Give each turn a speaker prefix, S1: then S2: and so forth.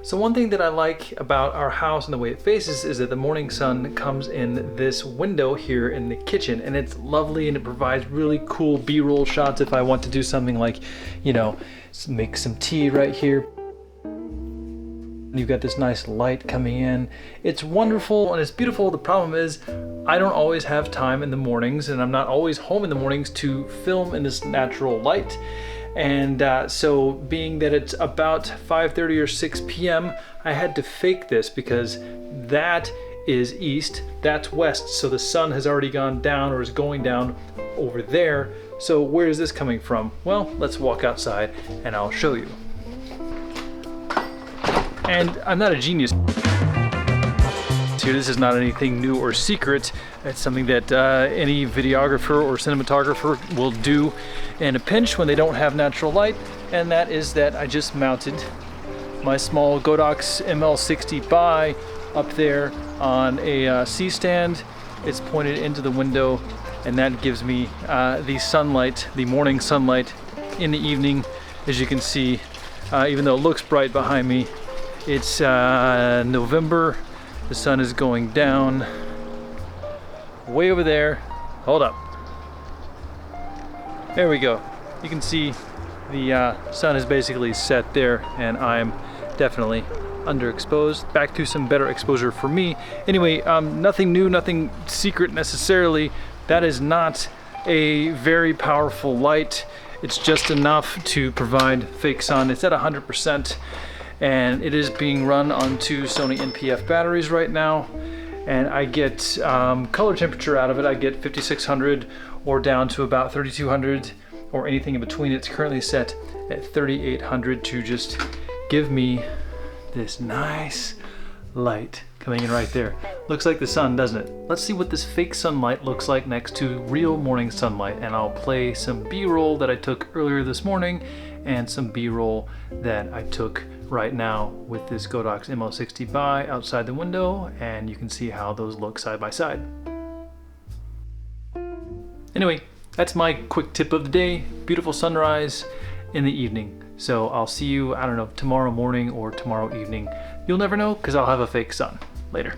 S1: So one thing that I like about our house and the way it faces is that the morning sun comes in this window here in the kitchen, and it's lovely and it provides really cool B-roll shots if I want to do something like, you know, make some tea right here. You've got this nice light coming in. It's wonderful and it's beautiful. The problem is I don't always have time in the mornings, and I'm not always home in the mornings to film in this natural light. And so being that it's about 5:30 or 6 p.m., I had to fake this because that is east, that's west. So the sun has already gone down or is going down over there. So where is this coming from? Well, let's walk outside and I'll show you. And I'm not a genius here. This is not anything new or secret. It's something that any videographer or cinematographer will do in a pinch when they don't have natural light, and that is that I just mounted my small godox ML60 Bi up there on a C-stand. It's pointed into the window, and that gives me the sunlight, the morning sunlight in the evening. As you can see, even though it looks bright behind me, it's November. The sun is going down way over there. Hold up. There we go. You can see the sun is basically set there, and I'm definitely underexposed. Back to some better exposure for me. Anyway, nothing new, nothing secret necessarily. That is not a very powerful light. It's just enough to provide fake sun. It's at 100%. And it is being run on 2 Sony NPF batteries right now, and I get color temperature out of it. I get 5600 or down to about 3200 or anything in between. It's currently set at 3800 to just give me this nice light coming in right there. Looks like the sun, doesn't it? Let's see what this fake sunlight looks like next to real morning sunlight, and I'll play some B-roll that I took earlier this morning and some B-roll that I took right now with this godox ML60 Bi outside the window, and you can see how those look side by side. Anyway, that's my quick tip of the day. Beautiful sunrise in the evening. So I'll see you, I don't know, tomorrow morning or tomorrow evening. You'll never know because I'll have a fake sun. Later.